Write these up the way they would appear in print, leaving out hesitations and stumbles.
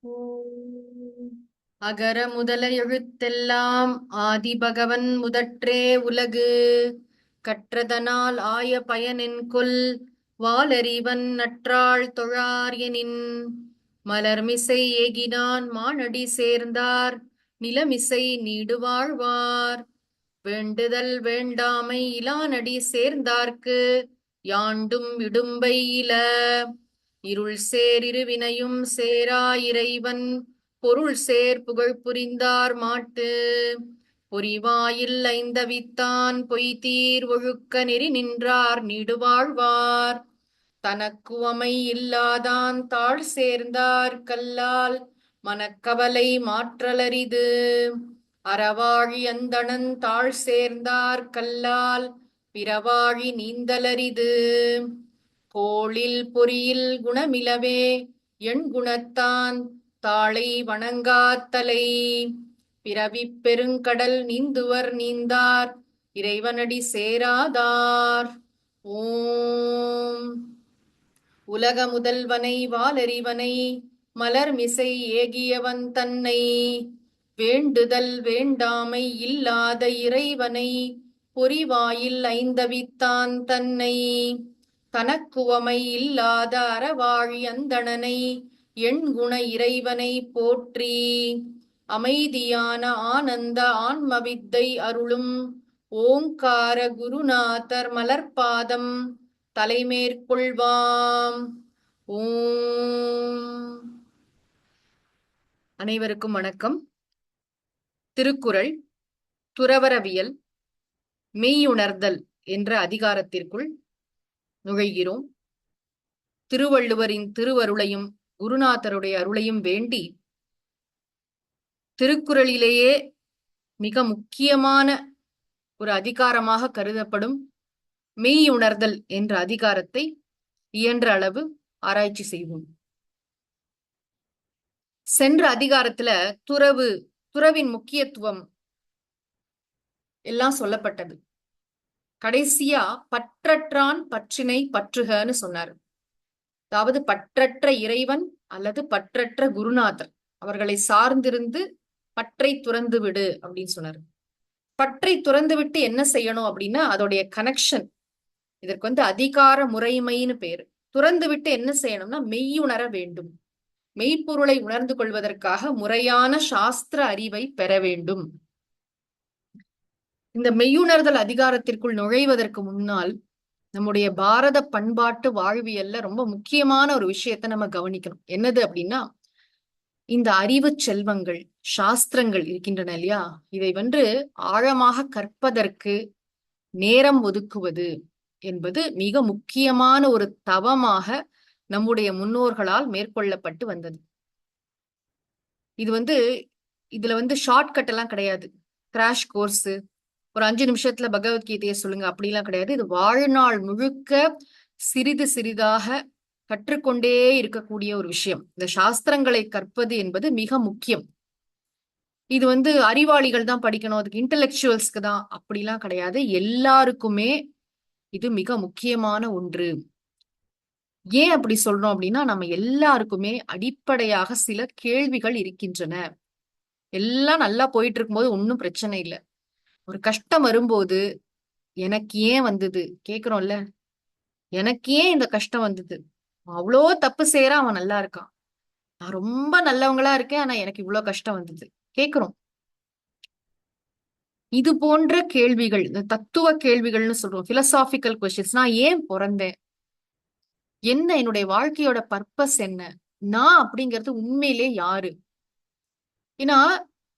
ஓம். அகர முதல எழுத்தெல்லாம் ஆதிபகவன் முதற்றே உலகு. கற்றதனால் ஆய பயனென்கொல் வாலறிவன் நற்றாள் தொழார் எனின். மலர்மிசை ஏகினான் மானடி சேர்ந்தார் நிலமிசை நீடு வாழ்வார். வேண்டுதல் வேண்டாமை இலானடி சேர்ந்தார்க்கு யாண்டும் இடும்பை இல. இருள் சேர் இருவினையும் சேரா இறைவன் பொருள் சேர் புகழ் புரிந்தார் மாட்டு. பொறிவாயில் ஐந்தவித்தான் பொய்தீர் ஒழுக்க நெறி நின்றார் நீடு வாழ்வார். தனக்குவமை இல்லாதான் தாழ் சேர்ந்தார் கல்லால் மனக்கவலை மாற்றலரிது. அறவாழி அந்தணன் தாழ் சேர்ந்தார் கல்லால் பிறவாழி நீந்தலரிது. கோளில் பொறியில் குணமிலவே எண் குணத்தான் தாளை வணங்காத்தலை. பிறவிப் பெருங்கடல் நீந்துவர் நீந்தார் இறைவனடி சேராதார். ஓம். உலக முதல்வனை வாலறிவனை மலர்மிசை ஏகியவன் தன்னை. வேண்டுதல் வேண்டாமை இல்லாத இறைவனை பொறிவாயில் ஐந்தவித்தான் தன்னை. தனக்குவமை இல்லாத அறவாழி அந்தணனை எண்குண இறைவனை போற்றி. அமைதியான ஆனந்த ஆன்மவித்தை அருளும் ஓங்கார குருநாதர் மலர்பாதம் தலைமேற்கொள்வாம். ஓம். அனைவருக்கும் வணக்கம். திருக்குறள் துறவறவியல் மெய்யுணர்தல் என்ற அதிகாரத்திற்குள் நுழைகிறோம். திருவள்ளுவரின் திருவருளையும் குருநாதருடைய அருளையும் வேண்டி திருக்குறளிலேயே மிக முக்கியமான ஒரு அதிகாரமாக கருதப்படும் மெய்யுணர்தல் என்ற அதிகாரத்தை இயன்ற அளவு ஆராய்ச்சி செய்வோம். சென்ற அதிகாரத்துல துறவின் முக்கியத்துவம் எல்லாம் சொல்லப்பட்டது. கடைசியா பற்றற்றான் பற்றினை பற்றுகன்னு சொன்னார். அதாவது பற்றற்ற இறைவன் அல்லது பற்றற்ற குருநாதர் அவர்களை சார்ந்திருந்து பற்றை துறந்து விடு அப்படின்னு சொன்னார். பற்றை துறந்து விட்டு என்ன செய்யணும் அப்படின்னா அதோடைய கனெக்ஷன், இதற்கு அதிகார முறைமைன்னு பேரு. துறந்து விட்டு என்ன செய்யணும்னா மெய்யுணர வேண்டும். மெய்ப்பொருளை உணர்ந்து கொள்வதற்காக முறையான சாஸ்திர அறிவை பெற வேண்டும். இந்த மெய்யுணர்தல் அதிகாரத்திற்குள் நுழைவதற்கு முன்னால் நம்முடைய பாரத பண்பாட்டு வாழ்வியல்ல ரொம்ப முக்கியமான ஒரு விஷயத்த நம்ம கவனிக்கணும். என்னது அப்படின்னா, இந்த அறிவு செல்வங்கள் சாஸ்திரங்கள் இருக்கின்றன இல்லையா, இதை ஆழமாக கற்பதற்கு நேரம் ஒதுக்குவது என்பது மிக முக்கியமான ஒரு தவமாக நம்முடைய முன்னோர்களால் மேற்கொள்ளப்பட்டு வந்தது. இது இதுல ஷார்ட்கட் எல்லாம் கிடையாது. கிராஷ் கோர்ஸ் ஒரு 5 நிமிஷத்துல பகவத்கீதையை சொல்லுங்க அப்படிலாம் கிடையாது. இது வாழ்நாள் முழுக்க சிறிது சிறிதாக கற்றுக்கொண்டே இருக்கக்கூடிய ஒரு விஷயம். இந்த சாஸ்திரங்களை கற்பது என்பது மிக முக்கியம். இது அறிவாளிகள் தான் படிக்கணும், அதுக்கு இன்டெலெக்சுவல்ஸ்க்கு தான் அப்படிலாம் கிடையாது. எல்லாருக்குமே இது மிக முக்கியமான ஒன்று. ஏன் அப்படி சொல்றோம் அப்படின்னா, நம்ம எல்லாருக்குமே அடிப்படையாக சில கேள்விகள் இருக்கின்றன. எல்லாம் நல்லா போயிட்டு இருக்கும்போது ஒன்னும் பிரச்சனை இல்லை. ஒரு கஷ்டம் வரும்போது எனக்கு ஏன் வந்தது கேக்குறோம்ல. எனக்கு ஏன் இந்த கஷ்டம் வந்தது? அவ்வளோ தப்பு செய்யறான், அவன் நல்லா இருக்கான். நான் ரொம்ப நல்லவங்களா இருக்கேன், ஆனா எனக்கு இவ்வளவு கஷ்டம் வந்தது கேக்குறோம். இது போன்ற கேள்விகள், இந்த தத்துவ கேள்விகள்னு சொல்றோம், பிலசாபிக்கல் கொஸ்டின்ஸ். நான் ஏன் பிறந்தேன்? என்ன என்னுடைய வாழ்க்கையோட பர்பஸ் என்ன? நான் அப்படிங்கிறது உண்மையிலே யாரு? ஏன்னா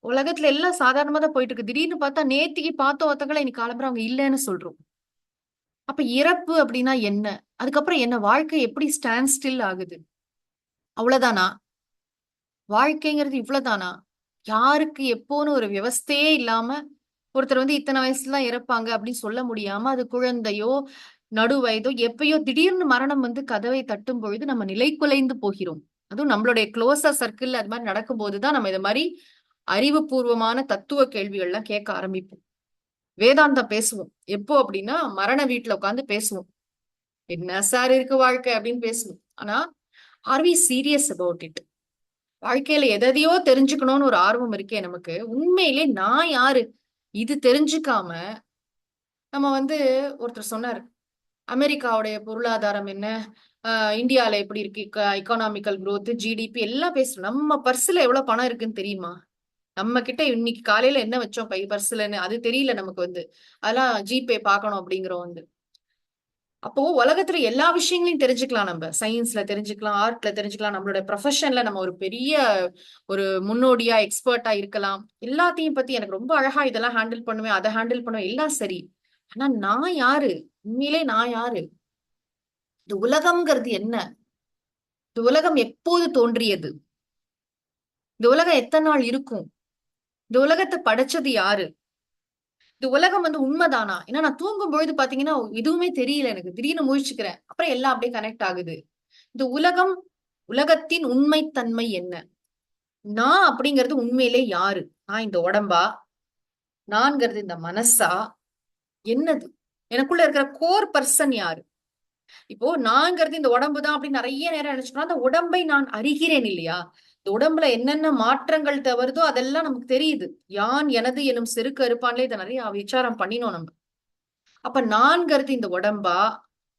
உலகத்துல எல்லாம் சாதாரணமா தான் போயிட்டு இருக்கு. திடீர்னு பார்த்தா நேத்திக்கு பார்த்தோம் ஒருத்தங்களை இன்னைக்கு காலம்புற அவங்க இல்லைன்னு சொல்றோம். அப்ப இறப்பு அப்படின்னா என்ன? அதுக்கப்புறம் என்ன? வாழ்க்கை எப்படி ஸ்டாண்ட் ஸ்டில் ஆகுது? அவ்வளவுதானா? வாழ்க்கைங்கிறது இவ்வளவுதானா? யாருக்கு எப்போன்னு ஒரு விவஸ்தையே இல்லாம ஒருத்தர் இத்தனை வயசுலாம் இறப்பாங்க அப்படின்னு சொல்ல முடியாம, அது குழந்தையோ நடு வயதோ எப்பயோ திடீர்னு மரணம் கதவை தட்டும் பொழுது நம்ம நிலை குலைந்து போகிறோம். அதுவும் நம்மளுடைய க்ளோசர் சர்க்கிள் அது மாதிரி நடக்கும் போதுதான் நம்ம இது மாதிரி அறிவுபூர்வமான தத்துவ கேள்விகள்லாம் கேட்க ஆரம்பிப்போம். வேதாந்தம் பேசுவோம். எப்போ அப்படின்னா மரண வீட்டுல உட்காந்து பேசுவோம். என்ன சார் இருக்கு வாழ்க்கை அப்படின்னு பேசுவோம். ஆனா are we serious about it? வாழ்க்கையில எதையோ தெரிஞ்சுக்கணும்னு ஒரு ஆர்வம் இருக்கே நமக்கு. உண்மையிலே நான் யாரு? இது தெரிஞ்சுக்காம நம்ம வந்து ஒருத்தர் சொன்னாரு. அமெரிக்காவுடைய பொருளாதாரம் என்ன? இந்தியால எப்படி இருக்கு? எக்கனாமிக்கல் குரோத், ஜிடிபி எல்லாம் பேசுறோம். நம்ம பர்ஸ்ல எவ்வளவு பணம் இருக்குன்னு தெரியுமா? நம்ம கிட்ட இன்னைக்கு காலையில என்ன வச்சோம் பர்ஸ்லன்னு அது தெரியல நமக்கு வந்து. அதெல்லாம் ஜிபே பார்க்கணும் அப்படிங்கிறோம் வந்து. அப்போ உலகத்துல எல்லா விஷயங்களையும் தெரிஞ்சுக்கலாம். நம்ம சயின்ஸ்ல தெரிஞ்சுக்கலாம், ஆர்ட்ல தெரிஞ்சுக்கலாம், நம்மளோட ப்ரொஃபஷன்ல நம்ம ஒரு பெரிய ஒரு முன்னோடியா எக்ஸ்பர்ட்டா இருக்கலாம். எல்லாத்தையும் பத்தி எனக்கு ரொம்ப அழகா இதெல்லாம் ஹேண்டில் பண்ணுவேன், அதை ஹேண்டில் பண்ணுவேன், எல்லாம் சரி. ஆனா நான் யாரு? உண்மையிலே நான் யாரு? இந்த உலகம்ங்கிறது என்ன? இந்த உலகம் எப்போது தோன்றியது? இந்த உலகம் எத்தனை நாள் இருக்கும்? இந்த உலகத்தை படைச்சது யாரு? இந்த உலகம் வந்து உண்மைதானா? ஏன்னா நான் தூங்கும் பொழுது பாத்தீங்கன்னா எதுவுமே தெரியல எனக்கு. திடீர்னு முழிச்சுக்கிறேன். அப்புறம் எல்லாம் அப்படியே கனெக்ட் ஆகுது. இந்த உலகம், உலகத்தின் உண்மைத்தன்மை என்ன? நான் அப்படிங்கிறது உண்மையிலே யாரு? நான் இந்த உடம்பா? நான்கிறது இந்த மனசா? என்னது? எனக்குள்ள இருக்கிற கோர் பர்சன் யாரு? இப்போ நான்கிறது இந்த உடம்பு தான் அப்படின்னு நிறைய நேரம் நினைச்சோம்னா அந்த உடம்பை நான் அறிகிறேன் இல்லையா? இந்த உடம்புல என்னென்ன மாற்றங்கள் தவறுதோ அதெல்லாம் நமக்கு தெரியுது. யான் எனது எனும் செருக்கு அறுப்பான்ல இதை நிறைய விசாரம் பண்ணினோம் நம்ம. அப்ப நான்கிறது இந்த உடம்பா,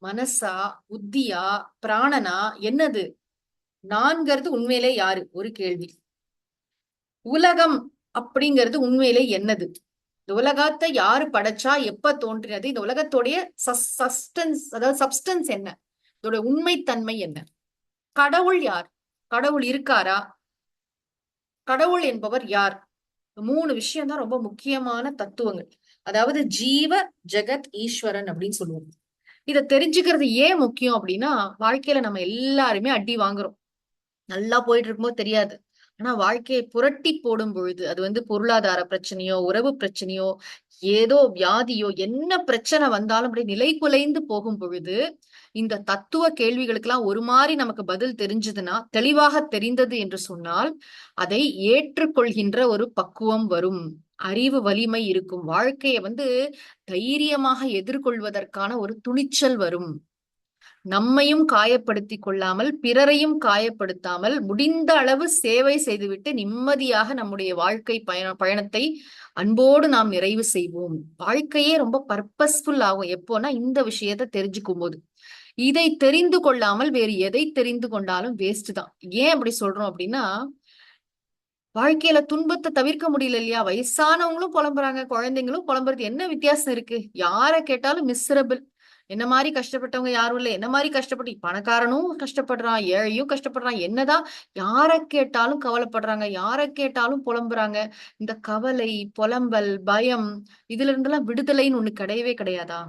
மனசா, புத்தியா, பிராணனா, என்னது? நான்கிறது உண்மையிலே யாரு? ஒரு கேள்வி. உலகம் அப்படிங்கிறது உண்மையிலே என்னது? இந்த உலகத்தை யாரு படைச்சா, எப்ப தோன்றினது? இந்த உலகத்துடைய சஸ்டன்ஸ், அதாவது சப்ஸ்டன்ஸ் என்ன? இதோட உண்மைத்தன்மை என்ன? கடவுள் யார்? கடவுள் இருக்காரா? கடவுள் என்பவர் யார்? 3 விஷயம் தான் ரொம்ப முக்கியமான தத்துவங்கள். அதாவது ஜீவ ஜெகத் ஈஸ்வரன் அப்படின்னு சொல்லுவோம். இத தெரிஞ்சுக்கிறது ஏன் முக்கியம் அப்படின்னா, வாழ்க்கையில நம்ம எல்லாருமே அடி வாங்குறோம். நல்லா போயிட்டு இருக்கும்போது தெரியாது. ஆனா வாழ்க்கையை புரட்டி போடும் பொழுது, அது வந்து பொருளாதார பிரச்சனையோ, உறவு பிரச்சனையோ, ஏதோ வியாதியோ, என்ன பிரச்சனை வந்தாலும் அப்படியே நிலை குலைந்து போகும் பொழுது, இந்த தத்துவ கேள்விகளுக்கெல்லாம் ஒரு மாரி நமக்கு பதில் தெரிஞ்சதுன்னா, தெளிவாக தெரிந்தது என்று சொன்னால், அதை ஏற்றுக்கொள்கின்ற ஒரு பக்குவம் வரும். அறிவு வலிமை இருக்கும். வாழ்க்கையை வந்து தைரியமாக எதிர்கொள்வதற்கான ஒரு துணிச்சல் வரும். நம்மையும் காயப்படுத்திக் கொள்ளாமல், பிறரையும் காயப்படுத்தாமல், முடிந்த அளவு சேவை செய்துவிட்டு நிம்மதியாக நம்முடைய வாழ்க்கை பயணத்தை அன்போடு நாம் நிறைவு செய்வோம். வாழ்க்கையே ரொம்ப பர்பஸ்ஃபுல் ஆகும் எப்போனா இந்த விஷயத்தை தெரிஞ்சுக்கும் போது. இதை தெரிந்து கொள்ளாமல் வேறு எதை தெரிந்து கொண்டாலும் வேஸ்ட் தான். ஏன் அப்படி சொல்றோம் அப்படின்னா, வாழ்க்கையில துன்பத்தை தவிர்க்க முடியல இல்லையா? வயசானவங்களும் புலம்புறாங்க, குழந்தைங்களும் புலம்புறது. என்ன வித்தியாசம் இருக்கு? யார கேட்டாலும் மிஸ்ரபிள். என்ன மாதிரி கஷ்டப்பட்டவங்க யாரும் இல்ல. என்ன மாதிரி கஷ்டப்பட்டு பணக்காரனும் கஷ்டப்படுறான், ஏழையும் கஷ்டப்படுறான். என்னதான் யார கேட்டாலும் கவலைப்படுறாங்க, யார கேட்டாலும் புலம்புறாங்க. இந்த கவலை, புலம்பல், பயம் இதுல இருந்தெல்லாம் விடுதலைன்னு ஒண்ணு கிடையவே கிடையாதா?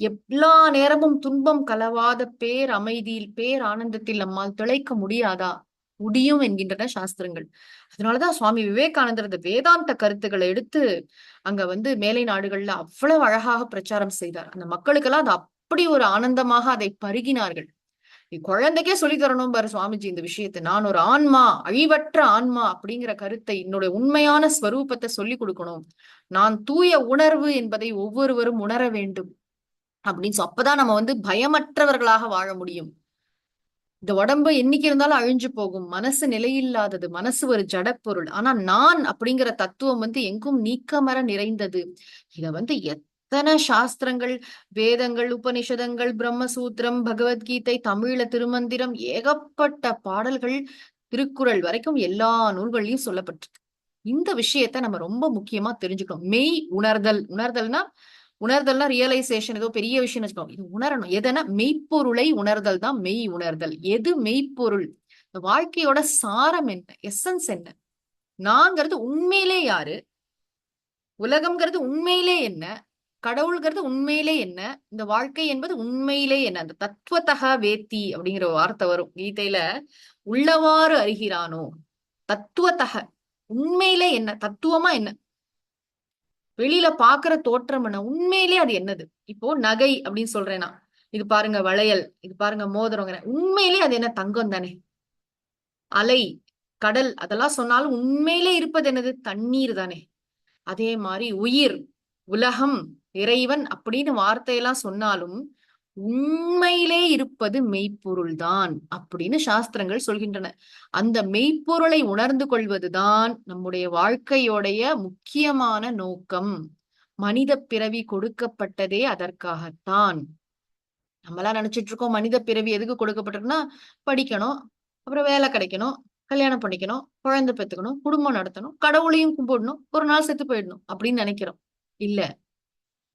எல்லா நேரமும் துன்பம் கலவாத பேர் அமைதியில், பேர் ஆனந்தத்தில் நம்மால் திளைக்க முடியாதா? முடியும் என்கின்றன சாஸ்திரங்கள். அதனாலதான் சுவாமி விவேகானந்தர் இந்த வேதாந்த கருத்துக்களை எடுத்து அங்க வந்து மேலை நாடுகள்ல அவ்வளவு அழகாக பிரச்சாரம் செய்தார். அந்த மக்களுக்கெல்லாம் அது அப்படி ஒரு ஆனந்தமாக அதை பருகினார்கள். குழந்தைக்கே சொல்லி தரணும் பாரு சுவாமிஜி இந்த விஷயத்தை. நான் ஒரு ஆன்மா, அழிவற்ற ஆன்மா அப்படிங்கிற கருத்தை, என்னுடைய உண்மையான ஸ்வரூபத்தை சொல்லி கொடுக்கணும். நான் தூய உணர்வு என்பதை ஒவ்வொருவரும் உணர வேண்டும் அப்படின்னு அப்பதான் நம்ம வந்து பயமற்றவர்களாக வாழ முடியும். இந்த உடம்பு என்னைக்கு இருந்தாலும் அழிஞ்சு போகும். மனசு நிலையில்லாதது. மனசு ஒரு ஜடப்பொருள். ஆனா நான் அப்படிங்கிற தத்துவம் வந்து எங்கும் நீக்கமற நிறைந்தது. இத வந்து எத்தனை சாஸ்திரங்கள், வேதங்கள், உபனிஷதங்கள், பிரம்மசூத்திரம், பகவத்கீதை, தமிழ்ல திருமந்திரம், ஏகப்பட்ட பாடல்கள், திருக்குறள் வரைக்கும் எல்லா நூல்கள்லயும் சொல்லப்பட்டிருக்கு. இந்த விஷயத்த நம்ம ரொம்ப முக்கியமா தெரிஞ்சுக்கணும். மெய் உணர்தல். உணர்தல்னா உணர்தல்னா ரியலைசேஷன் ஏதோ பெரிய விஷயம் வச்சுக்கோங்க. இது உணரணும். எதனா மெய்ப்பொருளை உணர்தல் தான் மெய் உணர்தல். எது மெய்ப்பொருள்? இந்த வாழ்க்கையோட சாரம் என்ன? எசன்ஸ் என்ன? நாங்கிறது உண்மையிலே யாரு? உலகம்ங்கிறது உண்மையிலே என்ன? கடவுள்ங்கிறது உண்மையிலே என்ன? இந்த வாழ்க்கை என்பது உண்மையிலே என்ன? அந்த தத்துவத்தக வேத்தி அப்படிங்கிற ஒரு வார்த்தை வரும் கீதையில. உள்ளவாறு அறிகிறானோ தத்துவத்தக. உண்மையிலே என்ன? தத்துவமா என்ன? வெளியில பாக்குற தோற்றம் என்ன? உண்மையிலே அது என்னது? இப்போ நகை அப்படின்னு சொல்றேன்னா, இது பாருங்க வளையல், இது பாருங்க மோதிரங்கிற, உண்மையிலே அது என்ன? தங்கம் தானே. அலை, கடல் அதெல்லாம் சொன்னாலும் உண்மையிலே இருப்பது என்னது? தண்ணீர் தானே. அதே மாதிரி உயிர், உலகம், இறைவன் அப்படின்னு வார்த்தையெல்லாம் சொன்னாலும் உண்மையிலே இருப்பது மெய்ப்பொருள்தான் அப்படின்னு சாஸ்திரங்கள் சொல்கின்றன. அந்த மெய்ப்பொருளை உணர்ந்து கொள்வதுதான் நம்முடைய வாழ்க்கையோடைய முக்கியமான நோக்கம். மனித பிறவி கொடுக்கப்பட்டதே அதற்காகத்தான். நம்மளாம் நினைச்சிட்டு இருக்கோம் மனித பிறவி எதுக்கு கொடுக்கப்பட்டிருக்குன்னா, படிக்கணும், அப்புறம் வேலை கிடைக்கணும், கல்யாணம் பண்ணிக்கணும், குழந்தை பெத்துக்கணும், குடும்பம் நடத்தணும், கடவுளையும் கும்பிடணும், ஒரு நாள் செத்து போயிடணும் அப்படின்னு நினைக்கிறோம். இல்ல,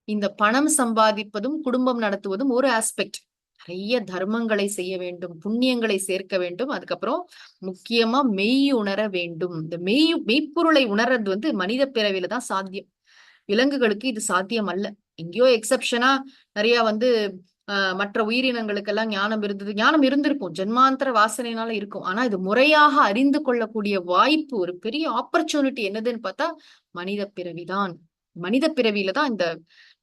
இந்த பணம் சம்பாதிப்பதும் குடும்பம் நடத்துவதும் ஒரு ஆஸ்பெக்ட். நிறைய தர்மங்களை செய்ய வேண்டும், புண்ணியங்களை சேர்க்க வேண்டும். அதுக்கப்புறம் முக்கியமா மெய் உணர வேண்டும். இந்த மெய்ப்பொருளை உணர்றது மனித பிறவில தான் சாத்தியம். விலங்குகளுக்கு இது சாத்தியம் அல்ல. எங்கேயோ எக்ஸப்ஷனா நிறைய மற்ற உயிரினங்களுக்கெல்லாம் ஞானம் இருந்தது, ஞானம் இருந்திருக்கும், ஜென்மாந்தர வாசனையினால இருக்கும். ஆனா இது முறையாக அறிந்து கொள்ளக்கூடிய வாய்ப்பு, ஒரு பெரிய ஆப்பர்ச்சுனிட்டி என்னதுன்னு பார்த்தா மனித பிறவிதான். மனித பிறவியில தான் இந்த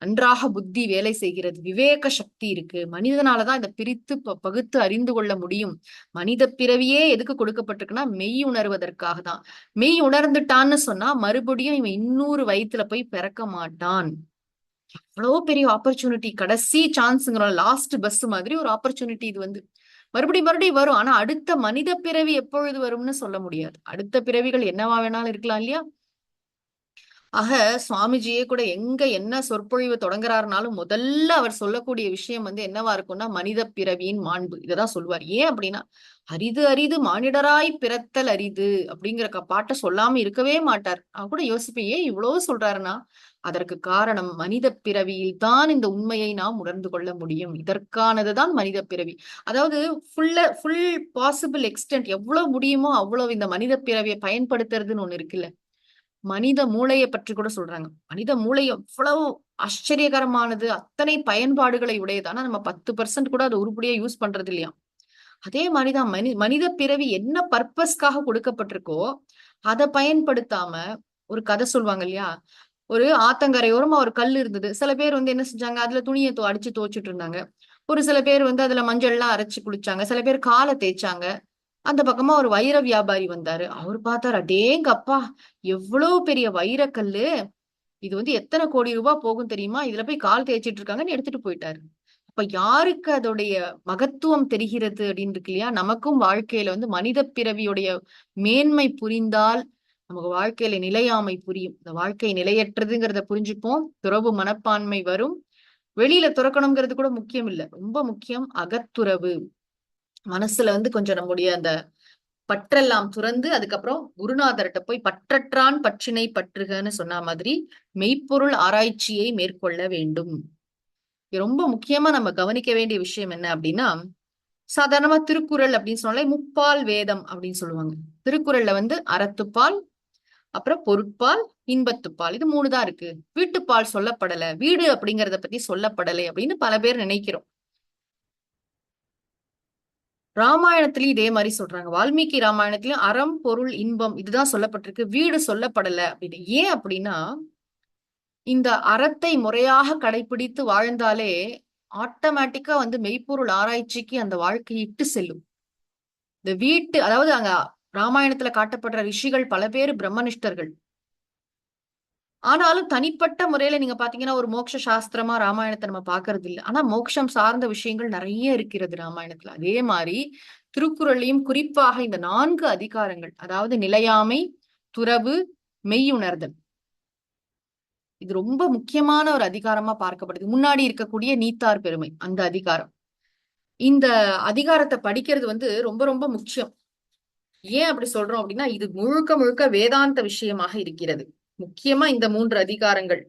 நன்றாக புத்தி வேலை செய்கிறது, விவேக சக்தி இருக்கு. மனிதனாலதான் இதை பிரித்து பகுத்து அறிந்து கொள்ள முடியும். மனித பிறவியே எதுக்கு கொடுக்கப்பட்டிருக்குன்னா மெய் உணர்வதற்காக தான். மெய் உணர்ந்துட்டான்னு சொன்னா மறுபடியும் இவன் இன்னொரு வயித்துல போய் பிறக்க மாட்டான். அவ்வளவு பெரிய ஆப்பர்ச்சுனிட்டி, கடைசி சான்ஸ்ங்கிறோம், லாஸ்ட் பஸ் மாதிரி ஒரு ஆப்பர்ச்சுனிட்டி. இது மறுபடியும் வரும். ஆனா அடுத்த மனித பிறவி எப்பொழுது வரும்னு சொல்ல முடியாது. அடுத்த பிறவிகள் என்னவா வேணாலும் இருக்கலாம் இல்லையா? ஆக சுவாமிஜியே கூட எங்க என்ன சொற்பொழிவு தொடங்குறாருனாலும் முதல்ல அவர் சொல்லக்கூடிய விஷயம் என்னவா இருக்கும்னா மனித பிறவியின் மாண்பு. இததான் சொல்லுவார். ஏன் அப்படின்னா, அரிது அரிது மானிடராய் பிறத்தல் அரிது அப்படிங்கிற பாட்டை சொல்லாம இருக்கவே மாட்டார். அவன் கூட யோசிப்பேன், ஏன் இவ்வளவு சொல்றாருன்னா அதற்கு காரணம் மனித பிறவியில் தான் இந்த உண்மையை நாம் உணர்ந்து கொள்ள முடியும். இதற்கானதுதான் மனித பிறவி. அதாவது ஃபுல் பாசிபிள் எக்ஸ்டென்ட் எவ்வளவு முடியுமோ அவ்வளவு இந்த மனித பிறவியை பயன்படுத்துறதுன்னு ஒண்ணு இருக்குல்ல. மனித மூளையை பற்றி கூட சொல்றாங்க. மனித மூளை எவ்வளவு ஆச்சரியகரமானது, அத்தனை பயன்பாடுகளை உடையது. ஆனா நம்ம 10% கூட அதை உருப்படியா யூஸ் பண்றது இல்லையா? அதே மாதிரிதான் மனித பிறவி என்ன பர்பஸ்க்காக கொடுக்கப்பட்டிருக்கோ அதை பயன்படுத்தாம, ஒரு கதை சொல்லுவாங்க இல்லையா, ஒரு ஆத்தங்கரையோரமா ஒரு கல் இருந்தது. சில பேர் என்ன செஞ்சாங்க, அதுல துணியை அடிச்சு துவைச்சிட்டு இருந்தாங்க. ஒரு சில பேர் அதுல மஞ்சள் எல்லாம் அரைச்சு குளிச்சாங்க. சில பேர் காலை தேய்ச்சாங்க. அந்த பக்கமா ஒரு வைர வியாபாரி வந்தாரு. அவரு பார்த்தாரு, அடேங்கப்பா, எவ்வளவு பெரிய வைரக்கல்லு, இது எத்தனை கோடி ரூபாய் போகும் தெரியுமா, இதுல போய் கால் தேய்ச்சிட்டு இருக்காங்கன்னு எடுத்துட்டு போயிட்டாரு. அப்ப யாருக்கு அதோடைய மகத்துவம் தெரிகிறது அப்படின்னு இருக்கு இல்லையா? நமக்கும் வாழ்க்கையில மனித பிறவியுடைய மேன்மை புரிந்தால் நமக்கு வாழ்க்கையில நிலையாமை புரியும். இந்த வாழ்க்கை நிலையற்றதுங்கிறத புரிஞ்சுப்போம். துறவு மனப்பான்மை வரும். வெளியில துறக்கணுங்கிறது கூட முக்கியம் இல்ல, ரொம்ப முக்கியம் அகத்துறவு. மனசுல கொஞ்சம் நம்முடைய அந்த பற்றெல்லாம் துறந்து அதுக்கப்புறம் குருநாதர்கிட்ட போய் பற்றற்றான் பற்றினை பற்றுகன்னு சொன்ன மாதிரி மெய்ப்பொருள் ஆராய்ச்சியை மேற்கொள்ள வேண்டும். ரொம்ப முக்கியமா நம்ம கவனிக்க வேண்டிய விஷயம் என்ன அப்படின்னா, சாதாரணமா திருக்குறள் அப்படின்னு சொன்னாலே முப்பால் வேதம் அப்படின்னு சொல்லுவாங்க. திருக்குறள்ல அறத்துப்பால், அப்புறம் பொருட்பால், இன்பத்துப்பால், இது 3 தான் இருக்கு. வீட்டுப்பால் சொல்லப்படல, வீடு அப்படிங்கறத பத்தி சொல்லப்படலை அப்படின்னு பல பேர் நினைக்கிறோம். ராமாயணத்திலயும் இதே மாதிரி சொல்றாங்க. வால்மீகி ராமாயணத்திலயும் அறம், பொருள், இன்பம் இதுதான் சொல்லப்பட்டிருக்கு, வீடு சொல்லப்படல அப்படின்னு. ஏன் அப்படின்னா, இந்த அறத்தை முறையாக கடைபிடித்து வாழ்ந்தாலே ஆட்டோமேட்டிக்கா மெய்ப்பொருள் ஆராய்ச்சிக்கு அந்த வாழ்க்கையை இட்டு செல்லும். இந்த வீட்டு, அதாவது அங்க ராமாயணத்துல காட்டப்படுற ரிஷிகள் பல பேர் பிரம்மனிஷ்டர்கள். ஆனாலும் தனிப்பட்ட முறையில நீங்க பாத்தீங்கன்னா ஒரு மோட்ச சாஸ்திரமா ராமாயணத்தை நம்ம பாக்குறது இல்லை. ஆனா மோட்சம் சார்ந்த விஷயங்கள் நிறைய இருக்கிறது ராமாயணத்துல. அதே மாதிரி திருக்குறளையும் குறிப்பாக இந்த 4 அதிகாரங்கள், அதாவது நிலையாமை, துறவு, மெய்யுணர்தல், இது ரொம்ப முக்கியமான ஒரு அதிகாரமா பார்க்கப்படுது. முன்னாடி இருக்கக்கூடிய நீத்தார் பெருமை அந்த அதிகாரம். இந்த அதிகாரத்தை படிக்கிறது ரொம்ப ரொம்ப முக்கியம். ஏன் அப்படி சொல்றோம் அப்படின்னா, இது முழுக்க முழுக்க வேதாந்த விஷயமாக இருக்கிறது. முக்கியமா இந்த 3 அதிகாரங்கள்,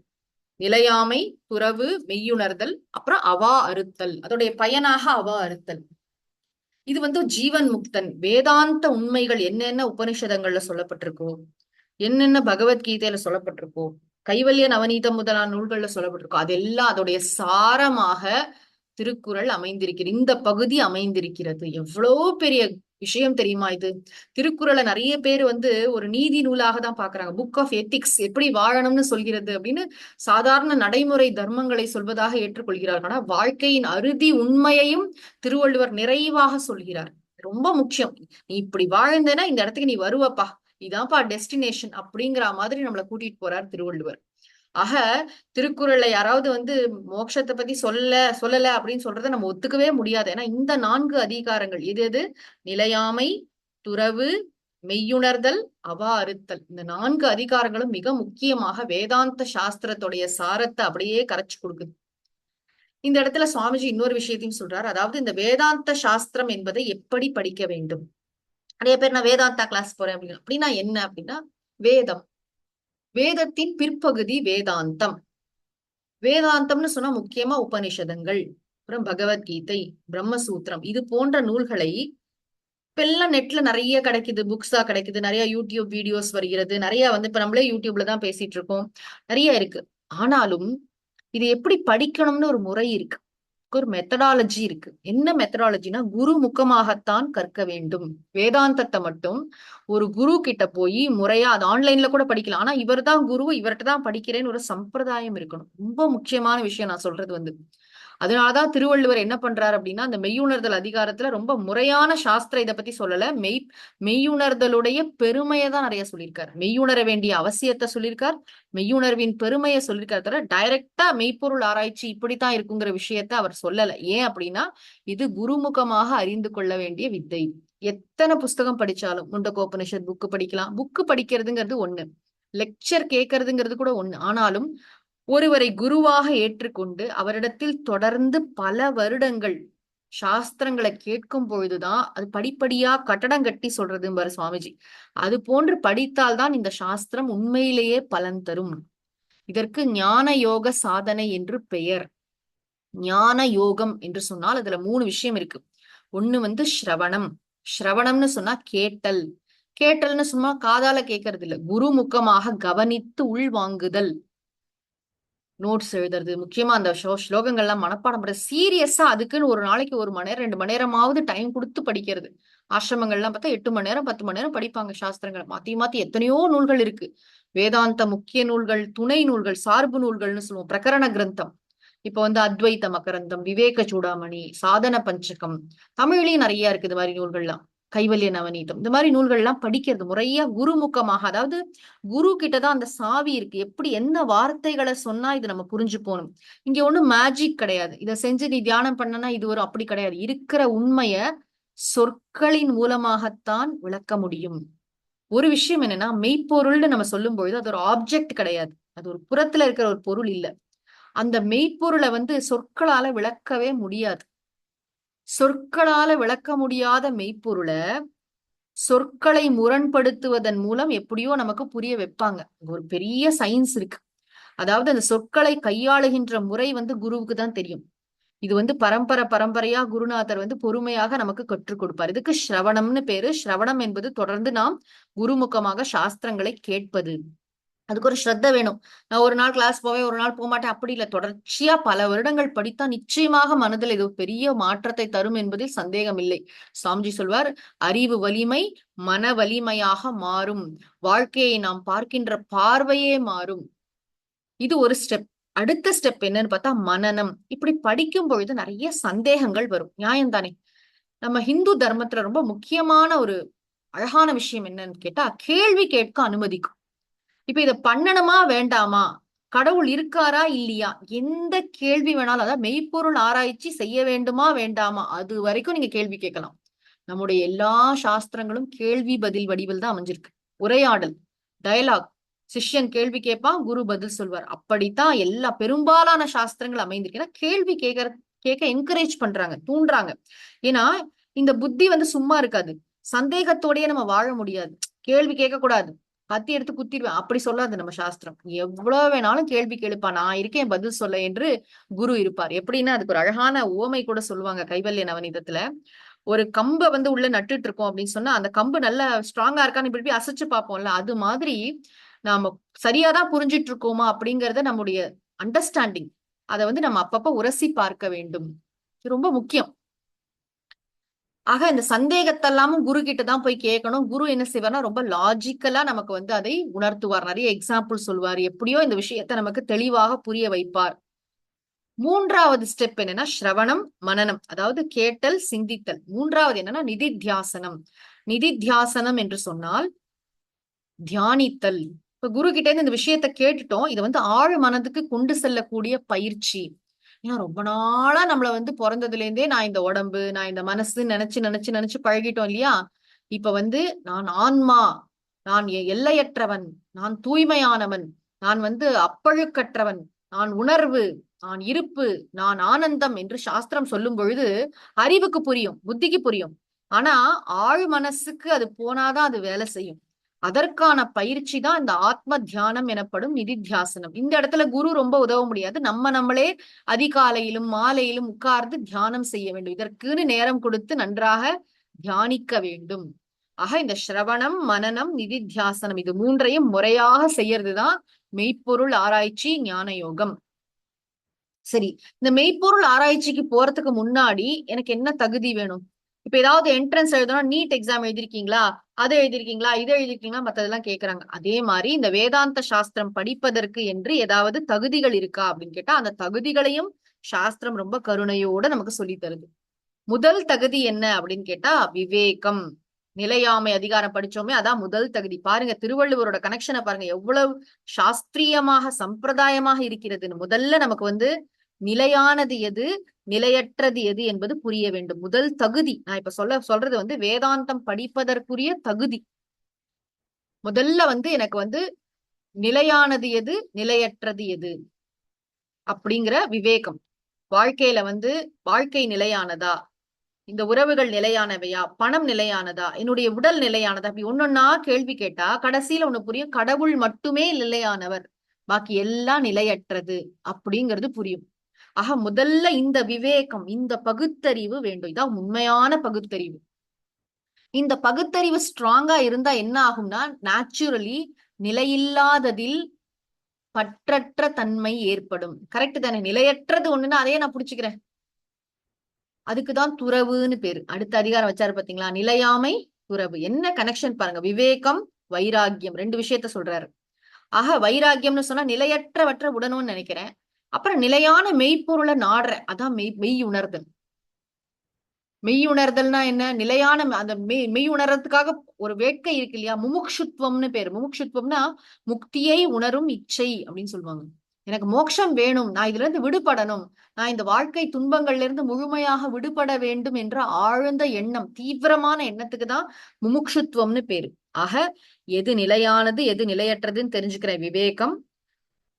நிலையாமை, துறவு, மெய்யுணர்தல், அப்புறம் அவா அறுத்தல், அதோடைய பயனாக அவா அறுத்தல். இது ஜீவன் முக்தன் வேதாந்த உண்மைகள் என்னென்ன உபனிஷதங்கள்ல சொல்லப்பட்டிருக்கோ, என்னென்ன பகவத்கீதையில சொல்லப்பட்டிருக்கோ, கைவல்ய நவநீதம் முதலான நூல்கள்ல சொல்லப்பட்டிருக்கோ, அதெல்லாம் அதோடைய சாரமாக திருக்குறள் அமைந்திருக்கிறது. இந்த பகுதி அமைந்திருக்கிறது. எவ்வளவு பெரிய விஷயம் தெரியுமா இது? திருக்குறளை நிறைய பேர் ஒரு நீதி நூலாக தான் பாக்குறாங்க. புக் ஆஃப் எத்திக்ஸ், எப்படி வாழணும்னு சொல்கிறது அப்படின்னு சாதாரண நடைமுறை தர்மங்களை சொல்வதாக ஏற்றுக்கொள்கிறார்கள். ஆனா வாழ்க்கையின் அறுதி உண்மையையும் திருவள்ளுவர் நிறைவாக சொல்கிறார். ரொம்ப முக்கியம். நீ இப்படி வாழ்ந்தேன்னா இந்த இடத்துக்கு நீ வருவப்பா, இதான்ப்பா டெஸ்டினேஷன் அப்படிங்கிற மாதிரி நம்மளை கூட்டிட்டு போறார் திருவள்ளுவர். ஆக திருக்குறள்ல யாராவது வந்து மோட்சத்தை பத்தி சொல்லல அப்படின்னு சொல்றதை நம்ம ஒத்துக்கவே முடியாது. ஏன்னா இந்த 4 அதிகாரங்கள் எது எது? நிலையாமை, துறவு, மெய்யுணர்தல், அவா அறுத்தல். இந்த 4 அதிகாரங்களும் மிக முக்கியமாக வேதாந்த சாஸ்திரத்துடைய சாரத்தை அப்படியே கரைச்சு கொடுக்குது. இந்த இடத்துல சுவாமிஜி இன்னொரு விஷயத்தையும் சொல்றாரு. அதாவது இந்த வேதாந்த சாஸ்திரம் என்பதை எப்படி படிக்க வேண்டும். நிறைய பேர் நான் வேதாந்தா கிளாஸ் போறேன் அப்படின்னா என்ன அப்படின்னா, வேதம், வேதத்தின் பிற்பகுதி வேதாந்தம். வேதாந்தம்னு சொன்னா முக்கியமா உபனிஷதங்கள், அப்புறம் பகவத்கீதை, பிரம்மசூத்திரம், இது போன்ற நூல்களை இப்ப எல்லாம் நெட்ல நிறைய கிடைக்குது, புக்ஸா கிடைக்குது, நிறைய யூடியூப் வீடியோஸ் வருகிறது, நிறைய வந்து இப்ப நம்மளே யூடியூப்ல தான் பேசிட்டு இருக்கோம், நிறைய இருக்கு. ஆனாலும் இது எப்படி படிக்கணும்னு ஒரு முறை இருக்கு, ஒரு மெத்தடாலஜி இருக்கு. என்ன மெத்தடாலஜினா, குரு முகமாகத்தான் கற்க வேண்டும். வேதாந்தத்தை மட்டும் ஒரு குரு கிட்ட போய் முறையா, அது ஆன்லைன்ல கூட படிக்கலாம், ஆனா இவர் தான் குரு, இவர்கிட்ட தான் படிக்கிறேன்னு ஒரு சம்பிரதாயம் இருக்கணும். ரொம்ப முக்கியமான விஷயம் நான் சொல்றது வந்து. அதனாலதான் திருவள்ளுவர் என்ன பண்றாரு அப்படின்னா, அந்த மெய்யுணர்தல் அதிகாரத்துல ரொம்ப முறையான சாஸ்திரம் இதை பத்தி சொல்லல, மெய்யுணர்தலுடைய பெருமையை தான் நிறைய சொல்லியிருக்காரு. மெய்யுணர வேண்டிய அவசியத்தை சொல்லியிருக்கார், மெய்யுணர்வின் பெருமையை சொல்லியிருக்காரு, தவிர டைரக்டா மெய்ப்பொருள் ஆராய்ச்சி இப்படித்தான் இருக்குங்கிற விஷயத்த அவர் சொல்லல. ஏன் அப்படின்னா, இது குருமுகமாக அறிந்து கொள்ள வேண்டிய வித்தை. எத்தனை புஸ்தகம் படிச்சாலும், முண்டகோபனிஷத் புக்கு படிக்கலாம், புக்கு படிக்கிறதுங்கிறது ஒண்ணு, லெக்சர் கேட்கறதுங்கிறது கூட ஒண்ணு. ஆனாலும் ஒருவரை குருவாக ஏற்றுக்கொண்டு அவரிடத்தில் தொடர்ந்து பல வருடங்கள் சாஸ்திரங்களை கேட்கும் பொழுதுதான் அது படிப்படியா கட்டடம் கட்டி சொல்றதும்பாரு சுவாமிஜி. அது போன்று படித்தால்தான் இந்த சாஸ்திரம் உண்மையிலேயே பலன் தரும். இதற்கு ஞான யோக சாதனை என்று பெயர். ஞான யோகம் என்று சொன்னால் அதுல 3 விஷயம் இருக்கு. ஒண்ணு வந்து ஸ்ரவணம். ஸ்ரவணம்னு சொன்னா கேட்டல். கேட்டல்னு சும்மா காதால கேட்கறது இல்ல, குரு முகமாக கவனித்து உள்வாங்குதல். நோட்ஸ் எழுதுறது, முக்கியமா அந்த ஸ்லோகங்கள்லாம் மனப்பாடம் பண்றது, சீரியஸா அதுக்குன்னு ஒரு நாளைக்கு 1 மணி நேரம் 2 மணி நேரமாவது டைம் கொடுத்து படிக்கிறது. ஆசிரமங்கள்லாம் பார்த்தா 8 மணி நேரம் 10 மணி நேரம் படிப்பாங்க சாஸ்திரங்கள். மாத்தி மாத்தி எத்தனையோ நூல்கள் இருக்கு. வேதாந்த முக்கிய நூல்கள், துணை நூல்கள், சார்பு நூல்கள்னு சொல்லுவோம், பிரகரண கிரந்தம். இப்ப வந்து அத்வைத மகரந்தம், விவேக சூடாமணி, சாதன பஞ்சகம், தமிழ்லயும் நிறைய இருக்கு இது மாதிரி நூல்கள்லாம். கைவல்ய நவநீதம், இந்த மாதிரி நூல்கள் எல்லாம் படிக்கிறது முறையா குருமுகமாக. அதாவது குரு கிட்டதான் அந்த சாவி இருக்கு. எப்படி எந்த வார்த்தைகளை சொன்னா இது நம்ம புரிஞ்சு போகணும். இங்க ஒண்ணும் மேஜிக் கிடையாது, இதை செஞ்சு நீ தியானம் பண்ணனா இது ஒரு அப்படி கிடையாது. இருக்கிற உண்மைய சொற்களின் மூலமாகத்தான் விளக்க முடியும். ஒரு விஷயம் என்னன்னா, மெய்ப்பொருள்னு நம்ம சொல்லும் பொழுது அது ஒரு ஆப்ஜெக்ட் கிடையாது, அது ஒரு புறத்துல இருக்கிற ஒரு பொருள் இல்ல. அந்த மெய்ப்பொருளை வந்து சொற்களால விளக்கவே முடியாது. சொற்களால விளக்க முடியாத மெய்ப்பொருளை சொற்களை முரண்படுத்துவதன் மூலம் எப்படியோ நமக்கு புரிய வைப்பாங்க. ஒரு பெரிய சயின்ஸ் இருக்கு. அதாவது அந்த சொற்களை கையாளுகின்ற முறை வந்து குருவுக்கு தான் தெரியும். இது வந்து பரம்பரையா குருநாதர் வந்து பொறுமையாக நமக்கு கற்றுக் கொடுப்பார். இதுக்கு ஸ்ரவணம்னு பேரு. ஸ்ரவணம் என்பது தொடர்ந்து நாம் குருமுகமாக சாஸ்திரங்களை கேட்பது. அதுக்கு ஒரு ஸ்ரத்த வேணும். நான் ஒரு நாள் கிளாஸ் போவேன், ஒரு நாள் போக மாட்டேன் அப்படி இல்ல. தொடர்ச்சியா பல வருடங்கள் படித்தா நிச்சயமாக மனதில் இது பெரிய மாற்றத்தை தரும் என்பதில் சந்தேகம் இல்லை. சாமிஜி சொல்வார், அறிவு வலிமை மன வலிமையாக மாறும், வாழ்க்கையை நாம் பார்க்கின்ற பார்வையே மாறும். இது ஒரு ஸ்டெப். அடுத்த ஸ்டெப் என்னன்னு பார்த்தா மனனம். இப்படி படிக்கும் பொழுது நிறைய சந்தேகங்கள் வரும், நியாயம்தானே? நம்ம ஹிந்து தர்மத்துல ரொம்ப முக்கியமான ஒரு அழகான விஷயம் என்னன்னு கேட்டா, கேள்வி கேட்க அனுமதிக்கும். இப்ப இத பண்ணணுமா வேண்டாமா, கடவுள் இருக்காரா இல்லையா, எந்த கேள்வி வேணாலும், அதாவது மெய்ப்பொருள் ஆராய்ச்சி செய்ய வேண்டுமா வேண்டாமா, அது வரைக்கும் நீங்க கேள்வி கேட்கலாம். நம்முடைய எல்லா சாஸ்திரங்களும் கேள்வி பதில் வடிவில் தான் அமைஞ்சிருக்கு. உரையாடல், டயலாக். சிஷ்யன் கேள்வி கேட்பான், குரு பதில் சொல்வார். அப்படித்தான் எல்லா பெரும்பாலான சாஸ்திரங்கள் அமைந்திருக்கு. ஏன்னா கேள்வி கேட்க என்கரேஜ் பண்றாங்க, தூண்டுறாங்க. ஏன்னா இந்த புத்தி வந்து சும்மா இருக்காது, சந்தேகத்தோடயே நம்ம வாழ முடியாது. கேள்வி கேட்க கூடாது, கத்தி எடுத்து குத்திடுவேன் அப்படி சொல்லாது நம்ம சாஸ்திரம். எவ்வளவு வேணாலும் கேள்வி கேளுப்பா, நான் இருக்கேன் பதில் சொல்ல என்று குரு இருப்பார். எப்படின்னா அதுக்கு ஒரு அழகான உவமை கூட சொல்லுவாங்க கைவல்ய நவநீதத்துல. ஒரு கம்பை வந்து உள்ள நட்டுட்டு இருக்கோம் அப்படின்னு சொன்னா, அந்த கம்பு நல்லா ஸ்ட்ராங்கா இருக்கான்னு இப்படி போய் அசைச்சு பார்ப்போம்ல, அது மாதிரி நாம சரியாதான் புரிஞ்சிட்டு இருக்கோமா அப்படிங்கறத நம்முடைய அண்டர்ஸ்டாண்டிங், அதை வந்து நம்ம அப்பப்ப உரசி பார்க்க வேண்டும். இது ரொம்ப முக்கியம். ஆக இந்த சந்தேகத்தெல்லாமும் குரு கிட்ட தான் போய் கேட்கணும். குரு என்ன செய்வார்னா ரொம்ப லாஜிக்கலா நமக்கு வந்து அதை உணர்த்துவார், நிறைய எக்ஸாம்பிள் சொல்வார், எப்படியோ இந்த விஷயத்தை நமக்கு தெளிவாக புரிய வைப்பார். 3வது ஸ்டெப் என்னன்னா ஸ்ரவணம் மனனம், அதாவது கேட்டல் சிந்தித்தல். 3வது என்னன்னா நிதித்தியாசனம். நிதித்தியாசனம் என்று சொன்னால் தியானித்தல். இப்ப குரு கிட்ட இருந்து இந்த விஷயத்த கேட்டுட்டோம். இதை வந்து ஆழ் மனதுக்கு கொண்டு செல்லக்கூடிய பயிற்சி. ஏன்னா ரொம்ப நாளா நம்மள வந்து பிறந்ததுல இருந்தே நான் இந்த உடம்பு, நான் இந்த மனசு நினைச்சு நினைச்சு நினைச்சு பழகிட்டோம் இல்லையா? இப்ப வந்து நான் ஆன்மா, நான் எல்லையற்றவன், நான் தூய்மையானவன், நான் வந்து அப்பழுக்கற்றவன், நான் உணர்வு, நான் இருப்பு, நான் ஆனந்தம் என்று சாஸ்திரம் சொல்லும் பொழுது அறிவுக்கு புரியும், புத்திக்கு புரியும். ஆனா ஆழ் மனசுக்கு அது போனாதான் அது வேலை செய்யும். அதற்கான பயிற்சி தான் இந்த ஆத்ம தியானம் எனப்படும் நிதித்தியாசனம். இந்த இடத்துல குரு ரொம்ப உதவ முடியாது. நம்மளே அதிகாலையிலும் மாலையிலும் உட்கார்ந்து தியானம் செய்ய வேண்டும். இதற்குன்னு நேரம் கொடுத்து நன்றாக தியானிக்க வேண்டும். ஆக இந்த சிரவணம், மனனம், நிதித்தியாசனம் இது மூன்றையும் முறையாக செய்யறதுதான் மெய்ப்பொருள் ஆராய்ச்சி ஞான யோகம். சரி, இந்த மெய்ப்பொருள் ஆராய்ச்சிக்கு போறதுக்கு முன்னாடி எனக்கு என்ன தகுதி வேணும்? இப்ப ஏதாவது என்ட்ரன்ஸ் எழுதணும், நீட் எக்ஸாம் எழுதிருக்கீங்களா, அதை எழுதிருக்கீங்களா, இதை எழுதிருக்கீங்களா, மத்ததெல்லாம் கேக்குறாங்க. அதே மாதிரி இந்த வேதாந்த சாஸ்திரம் படிப்பதற்கு என்று ஏதாவது தகுதிகள் இருக்கா அப்படின்னு கேட்டா அந்த தகுதிகளையும் சாஸ்திரம் ரொம்ப கருணையோட நமக்கு சொல்லி தருது. முதல் தகுதி என்ன அப்படின்னு கேட்டா விவேகம். நிலையாமை அதிகாரம் படிச்சோமே, அதான் முதல் தகுதி. பாருங்க திருவள்ளுவரோட கனெக்ஷனை பாருங்க, எவ்வளவு சாஸ்திரியமாக சம்பிரதாயமாக இருக்கிறதுன்னு. முதல்ல நமக்கு வந்து நிலையானது எது, நிலையற்றது எது என்பது புரிய வேண்டும். முதல் தகுதி நான் இப்ப சொல்றது வந்து வேதாந்தம் படிப்பதற்குரிய தகுதி. முதல்ல வந்து எனக்கு வந்து நிலையானது எது, நிலையற்றது எது அப்படிங்கிற விவேகம். வாழ்க்கையில வந்து வாழ்க்கை நிலையானதா, இந்த உறவுகள் நிலையானவையா, பணம் நிலையானதா, என்னுடைய உடல் நிலையானதா, அப்படி ஒன்னொன்னா கேள்வி கேட்டா கடைசியில ஒண்ணு புரியும், கடவுள் மட்டுமே நிலையானவர், பாக்கி எல்லாம் நிலையற்றது அப்படிங்கிறது புரியும். ஆக முதல்ல இந்த விவேகம், இந்த பகுத்தறிவு வேண்டும். இதான் உண்மையான பகுத்தறிவு. இந்த பகுத்தறிவு ஸ்ட்ராங்கா இருந்தா என்ன ஆகும்னா, நேச்சுரலி நிலையில்லாததில் பற்றற்ற தன்மை ஏற்படும். கரெக்ட் தானே? நிலையற்றது ஒண்ணுன்னா அதையே நான் புடிச்சுக்கிறேன், அதுக்குதான் துறவுன்னு பேரு. அடுத்த அதிகாரம் வச்சாரு பாத்தீங்களா, நிலையாமை துறவு. என்ன கனெக்ஷன் பாருங்க, விவேகம் வைராகியம் ரெண்டு விஷயத்த சொல்றாரு. ஆக வைராகியம்னு சொன்னா நிலையற்றவற்ற உடணும்னு நினைக்கிறேன், அப்புறம் நிலையான மெய்ப்பொருளை நாடுறேன், அதான் மெய் உணர்தல். மெய் உணர்தல்னா என்ன? நிலையான அந்த மெய் உணர்றதுக்காக ஒரு வேட்கை இருக்கு இல்லையா, முமுக்ஷுத்வம்னு பேரு. முமுக்ஷுத்வம்னா முக்தியை உணரும் இச்சை அப்படின்னு சொல்லுவாங்க. எனக்கு மோட்சம் வேணும், நான் இதுல இருந்து விடுபடணும், நான் இந்த வாழ்க்கை துன்பங்கள்ல இருந்து முழுமையாக விடுபட வேண்டும் என்ற ஆழ்ந்த எண்ணம், தீவிரமான எண்ணத்துக்கு தான் முமுக்ஷுத்வம்னு பேரு. ஆக எது நிலையானது எது நிலையற்றதுன்னு தெரிஞ்சுக்கிற விவேகம்,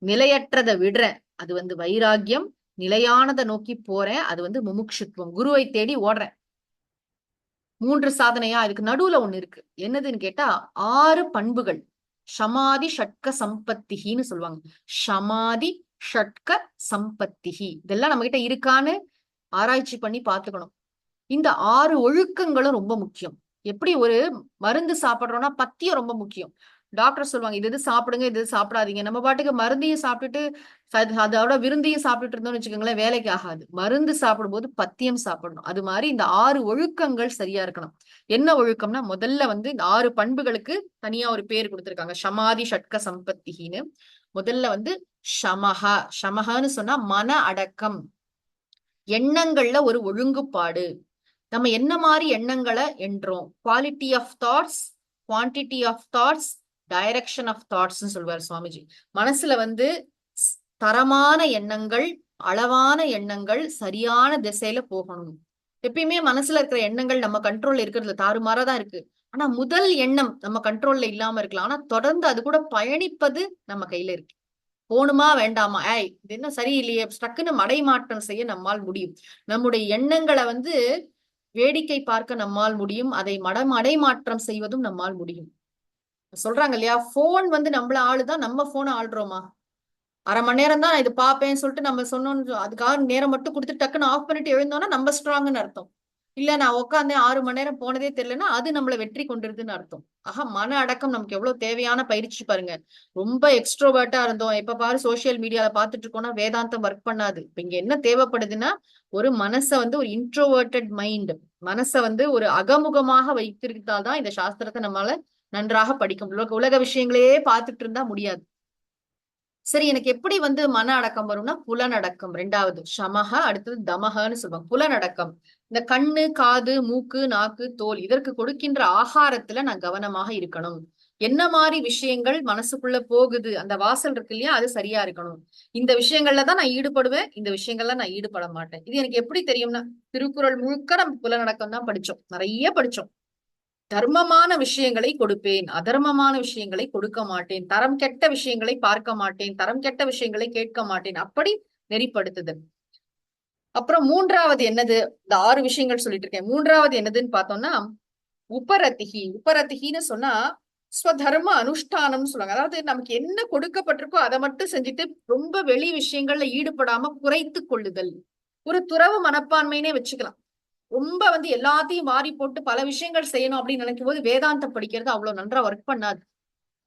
நிலையற்றதை விடுறேன் அது வந்து வைராகியம், நிலையானதை நோக்கி போறேன் அது வந்து முமுக்ஷுத்வம், குருவை தேடி ஓடுறேன். மூன்று சாதனையா, இதுக்கு நடுவுல ஒண்ணு இருக்கு. என்னதுன்னு கேட்டா 6 பண்புகள். சமாதி ஷட்க சம்பத்திகின்னு சொல்லுவாங்க. சமாதி ஷட்க சம்பத்திகி இதெல்லாம் நம்ம கிட்ட இருக்கான்னு ஆராய்ச்சி பண்ணி பாத்துக்கணும். இந்த 6 ஒழுக்கங்களும் ரொம்ப முக்கியம். எப்படி ஒரு மருந்து சாப்பிடுறோம்னா பத்தியம் ரொம்ப முக்கியம். டாக்டர் சொல்லுவாங்க இது சாப்பிடுங்க, இது சாப்பிடாதீங்க. நம்ம பாட்டுக்கு மருந்தையும் சாப்பிட்டுட்டு அதோட விருந்தையும் சாப்பிட்டுட்டு இருந்தோம்னு வச்சுக்கோங்களேன், வேலைக்கு ஆகாது. மருந்து சாப்பிடும்போது பத்தியம் சாப்பிடணும். அது மாதிரி இந்த 6 ஒழுக்கங்கள் சரியா இருக்கணும். என்ன ஒழுக்கம்னா, முதல்ல வந்து இந்த 6 பண்புகளுக்கு தனியா ஒரு பேர் கொடுத்திருக்காங்க, சமாதி ஷட்க சம்பத்தின்னு. முதல்ல வந்து ஷமஹா. ஷமஹான்னு சொன்னா மன அடக்கம், எண்ணங்கள்ல ஒரு ஒழுங்குபாடு. நம்ம என்ன மாதிரி எண்ணங்களை என்றோம், quality of thoughts, quantity of thoughts, direction of thoughts சொல்வார் சுவாமிஜி. மனசுல வந்து தரமான எண்ணங்கள், அளவான எண்ணங்கள் சரியான திசையில போகணும். எப்பயுமே மனசுல இருக்கிற எண்ணங்கள் நம்ம கண்ட்ரோல்ல இருக்கிறதுல தாறுமாறாதான் இருக்கு. ஆனா முதல் எண்ணம் நம்ம கண்ட்ரோல்ல இல்லாம இருக்கலாம், ஆனா தொடர்ந்து அது கூட பயணிப்பது நம்ம கையில இருக்கு. போணுமா வேண்டாமா, இது என்ன சரியில்லையே, டக்குன்னு மடைமாற்றம் செய்ய நம்மால் முடியும். நம்முடைய எண்ணங்களை வந்து வேடிக்கை பார்க்க நம்மால் முடியும், அதை மடைமாற்றம் செய்வதும் நம்மால் முடியும். சொல்றாங்க இல்லையா, போன் வந்து நம்மள ஆளுதான், நம்ம போனை ஆள்றோமா? அரை மணி நேரம் தான் இது பாப்பேன்னு சொல்லிட்டு நம்ம சொன்னோம்னு அதுக்காக நேரம் மட்டும் கொடுத்து டக்குன்னு ஆஃப் பண்ணிட்டு எழுந்தோம்னா நம்ம ஸ்ட்ராங்னு அர்த்தம். இல்ல நான் உட்காந்தேன் 6 மணி நேரம் போனதே தெரியலன்னா அது நம்மள வெற்றி கொண்டிருதுன்னு அர்த்தம். ஆஹா, மன அடக்கம் நமக்கு எவ்வளவு தேவையான பயிற்சி பாருங்க. ரொம்ப எக்ஸ்ட்ரோவர்ட்டா இருந்தோம், எப்ப பாரு சோசியல் மீடியால பாத்துட்டு இருக்கோம்னா வேதாந்தம் ஒர்க் பண்ணாது. இப்ப இங்க என்ன தேவைப்படுதுன்னா, ஒரு மனசை வந்து ஒரு இன்ட்ரோவர்ட்டட் மைண்ட், மனசை வந்து ஒரு அகமுகமாக வைத்திருந்தால்தான் இந்த சாஸ்திரத்தை நம்மளால நன்றாக படிக்க முடியும். உலக விஷயங்களையே பார்த்துட்டு இருந்தா முடியாது. சரி, எனக்கு எப்படி வந்து மன அடக்கம் வரும்னா, புலனடக்கம் ரெண்டாவது சமக, அடுத்தது தமகன்னு சொல்லுவாங்க. புலனடக்கம், இந்த கண்ணு, காது, மூக்கு, நாக்கு, தோல் இதற்கு கொடுக்கின்ற ஆகாரத்துல நான் கவனமாக இருக்கணும். என்ன மாதிரி விஷயங்கள் மனசுக்குள்ள போகுது, அந்த வாசல் இருக்கு இல்லையா, அது சரியா இருக்கணும். இந்த விஷயங்கள்ல தான் நான் ஈடுபடுவேன், இந்த விஷயங்கள்ல நான் ஈடுபட மாட்டேன். இது எனக்கு எப்படி தெரியும்னா, திருக்குறள் முழுக்க நம்ம புலனடக்கம் தான் படிச்சோம், நிறைய படிச்சோம். தர்மமான விஷயங்களை கொடுப்பேன், அதர்மமான விஷயங்களை கொடுக்க மாட்டேன், தரம் கெட்ட விஷயங்களை பார்க்க மாட்டேன், தரம் கெட்ட விஷயங்களை கேட்க மாட்டேன், அப்படி நெறிப்படுத்துதல். அப்புறம் மூன்றாவது என்னது, இந்த 6 விஷயங்கள் சொல்லிட்டு இருக்கேன். மூன்றாவது என்னதுன்னு பார்த்தோம்னா உபரதிகி. உபரதிகின்னு சொன்னா ஸ்வதர்ம அனுஷ்டானம்னு சொல்லுவாங்க. அதாவது நமக்கு என்ன கொடுக்கப்பட்டிருக்கோ அதை மட்டும் செஞ்சுட்டு ரொம்ப வெளி விஷயங்கள்ல ஈடுபடாம குறைத்து கொள்ளுதல். ஒரு துறவு மனப்பான்மைனே வச்சுக்கலாம். ரொம்ப எல்லாத்தையும் வாரி போட்டு பல விஷயங்கள் செய்யணும் அப்படின்னு நினைக்கும் போது வேதாந்தம் படிக்கிறது அவ்வளவு நன்றா ஒர்க் பண்ணாது.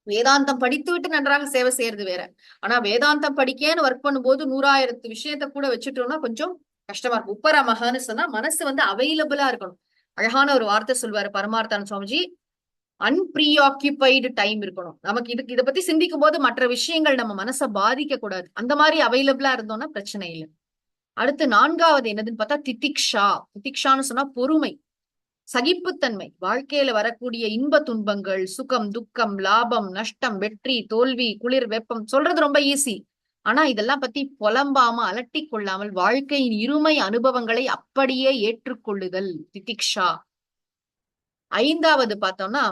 வேதாந்தம் படித்து விட்டு நன்றாக சேவை செய்யறது வேற. ஆனா வேதாந்தம் படிக்கேன்னு ஒர்க் பண்ணும்போது 100,000 விஷயத்த கூட வச்சுட்டோம்னா கொஞ்சம் கஷ்டமா இருக்கும். உப்பரமகன்னு சொன்னா மனசு அவைலபிளா இருக்கணும். அழகான ஒரு வார்த்தை சொல்வாரு பரமார்த்தான சுவாமிஜி, அன்பிரீஆக்கியூபைடு டைம் இருக்கணும். நமக்கு இதை பத்தி சிந்திக்கும் போது மற்ற விஷயங்கள் நம்ம மனசை பாதிக்க கூடாது. அந்த மாதிரி அவைலபிளா இருந்தோம்னா பிரச்சனை இல்லை. அடுத்து 4வது என்னதுன்னு பார்த்தா திதிக்ஷா. திதிக்ஷான்னு சொன்னா பொறுமை, சகிப்புத்தன்மை. வாழ்க்கையில வரக்கூடிய இன்ப துன்பங்கள், சுகம் துக்கம், லாபம் நஷ்டம், வெற்றி தோல்வி, குளிர் வெப்பம் சொல்றது ரொம்ப ஈஸி. ஆனா இதெல்லாம் பத்தி புலம்பாம அலட்டி கொள்ளாமல் வாழ்க்கையின் இருமை அனுபவங்களை அப்படியே ஏற்றுக்கொள்ளுதல் திதிக்ஷா. 5வது பார்த்தோம்னா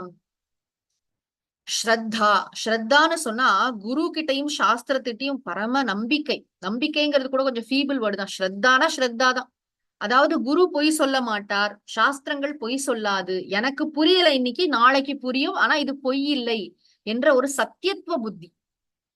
ஸ்ரத்தா. ஸ்ரத்தான்னு சொன்னா குரு கிட்டையும் சாஸ்திரத்திட்டையும் பரம நம்பிக்கை. நம்பிக்கைங்கிறது கூட கொஞ்சம் ஃபீபிள் வேர்டு தான். ஸ்ரத்தானா ஸ்ரத்தா தான். அதாவது குரு பொய் சொல்ல மாட்டார், சாஸ்திரங்கள் பொய் சொல்லாது. எனக்கு புரியல இன்னைக்கு, நாளைக்கு புரியும், ஆனா இது பொய் இல்லை என்ற ஒரு சத்தியத்துவ புத்தி.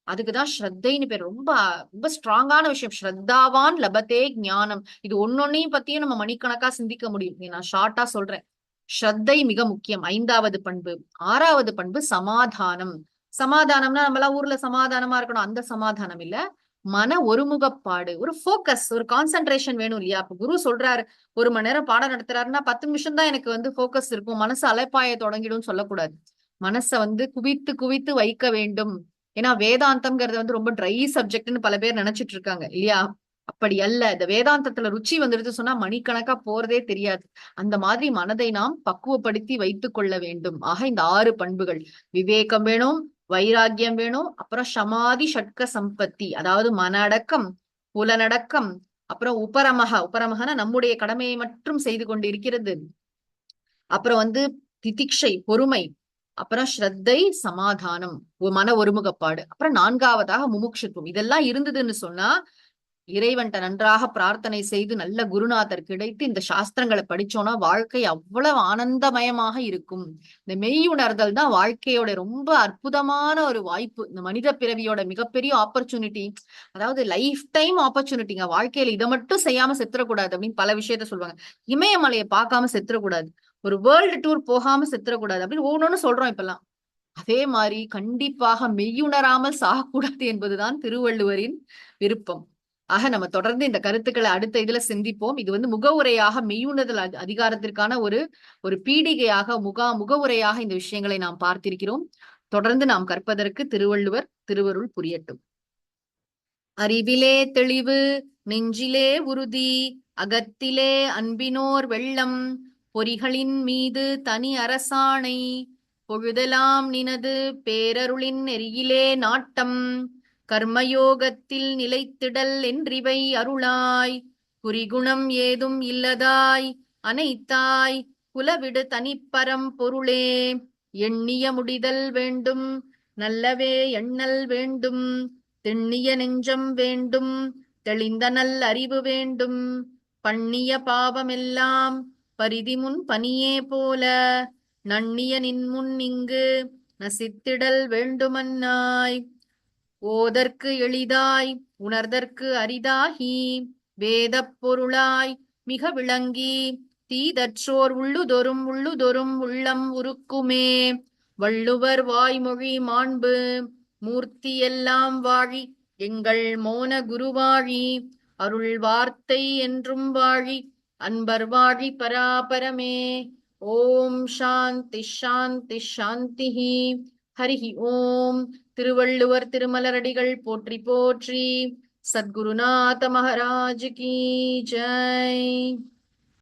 அதுக்குதான் ஸ்ரத்தைன்னு பேர். ரொம்ப ரொம்ப ஸ்ட்ராங்கான விஷயம். ஸ்ரத்தாவான் லபத்தே ஞானம். இது ஒன்னொன்னையும் பத்தியும் நம்ம மணிக்கணக்கா சிந்திக்க முடியும். நான் ஷார்ட்டா சொல்றேன். ஸ்ரத்தை மிக முக்கியம். 5வது பண்பு. 6வது பண்பு சமாதானம். சமாதானம்னா நம்மளாம் ஊர்ல சமாதானமா இருக்கணும், அந்த சமாதானம் இல்ல. மன ஒருமுகப்பாடு, ஒரு போக்கஸ், ஒரு கான்சென்ட்ரேஷன் வேணும் இல்லையா? அப்ப குரு சொல்றாரு 1 மணி நேரம் பாடம் நடத்துறாருன்னா 10 நிமிஷம் தான் எனக்கு போக்கஸ் இருக்கும், மனசு அலைப்பாய தொடங்கிடும் சொல்லக்கூடாது. மனசை குவித்து குவித்து வைக்க வேண்டும். ஏன்னா வேதாந்தம்ங்கிறது ரொம்ப ட்ரை சப்ஜெக்ட்னு பல பேர் நினைச்சிட்டு இருக்காங்க இல்லையா? அப்படி அல்ல. இந்த வேதாந்தத்துல ருச்சி வந்துடுது சொன்னா மணிக்கணக்கா போறதே தெரியாது. அந்த மாதிரி மனதை நாம் பக்குவப்படுத்தி வைத்துக் கொள்ள வேண்டும். ஆக இந்த 6 பண்புகள், விவேகம் வேணும், வைராக்கியம் வேணும், அப்புறம் சமாதி ஷட்க சம்பத்தி, அதாவது மன அடக்கம், புலனடக்கம், அப்புறம் உபரமக. உபரமகன நம்முடைய கடமையை மட்டும் செய்து கொண்டு இருக்கிறது. அப்புறம் திதிக்ஷை பொறுமை, அப்புறம் ஸ்ரத்தை சமாதானம், மன ஒருமுகப்பாடு, அப்புறம் 4வதாக முமுட்சுத்துவம். இதெல்லாம் இருந்ததுன்னு சொன்னா இறைவன்ட்ட நன்றாக பிரார்த்தனை செய்து நல்ல குருநாதர் கிடைத்து இந்த சாஸ்திரங்களை படிச்சோம்னா வாழ்க்கை அவ்வளவு ஆனந்தமயமாக இருக்கும். இந்த மெய் உணர்தல் தான் வாழ்க்கையோட ரொம்ப அற்புதமான ஒரு வாய்ப்பு. இந்த மனித பிறவியோட மிகப்பெரிய ஆப்பர்ச்சுனிட்டி, அதாவது லைஃப் டைம் ஆப்பர்ச்சுனிட்டிங்க. வாழ்க்கையில இதை மட்டும் செய்யாம செத்துறக்கூடாது அப்படின்னு பல விஷயத்த சொல்லுவாங்க. இமயமலையை பார்க்காம செத்துறக்கூடாது, ஒரு வேர்ல்டு டூர் போகாம செத்துறக்கூடாது அப்படின்னு ஒவ்வொன்னு சொல்றோம் இப்பெல்லாம். அதே மாதிரி கண்டிப்பாக மெய்யுணராமல் சாகக்கூடாது என்பதுதான் திருவள்ளுவரின் விருப்பம். ஆக நம்ம தொடர்ந்து இந்த கருத்துக்களை அடுத்த இதுல சிந்திப்போம். இது முகவுரையாக, மெய்யுணர்தல் அதிகாரத்திற்கான ஒரு ஒரு பீடிகையாக, முகவுரையாக இந்த விஷயங்களை நாம் பார்த்திருக்கிறோம். தொடர்ந்து நாம் கற்பதற்கு திருவள்ளுவர் திருவருள் புரியட்டும். அறிவிலே தெளிவு, நெஞ்சிலே உறுதி, அகத்திலே அன்பினோர் வெள்ளம், பொறிகளின் மீது தனி அரசாணை, பொழுதெல்லாம் நினது பேரருளின் நெறியிலே நாட்டம், கர்மயோகத்தில் நிலைத்திடல் என்றிவை அருளாய், குறிகுணம் ஏதும் இல்லதாய் அனைத்தாய் குலவிடு தனிப்பரம் பொருளே, எண்ணிய முடிதல் வேண்டும், நல்லவே எண்ணல் வேண்டும், திண்ணிய நெஞ்சம் வேண்டும், தெளிந்த நல் அறிவு வேண்டும், பண்ணிய பாவமெல்லாம் பரிதிமுன் பனியே போல, நன்னிய நின்முன் இங்கு நசித்திடல் வேண்டுமன்னாய், ஓதற்கு எளிதாய் உணர்தற்கு அரிதாகி, வேதப் பொருளாய் மிக விளங்கி, தீதற்றோர் உள்ளுதொறும் உள்ளுதொறும் உள்ளம் உருக்குமே, வள்ளுவர் வாய்மொழி மாண்பு மூர்த்தி எல்லாம் வாழி, எங்கள் மோன குருவாழி, அருள் வார்த்தை என்றும் வாழி, அன்பர் வாழி பராபரமே. ஓம் சாந்தி சாந்தி சாந்தி. ஹரிஹி ஓம். திருவள்ளுவர் திருமலரடிகள் போற்றி போற்றி. சத்குருநாத மகாராஜ் கி ஜெய்.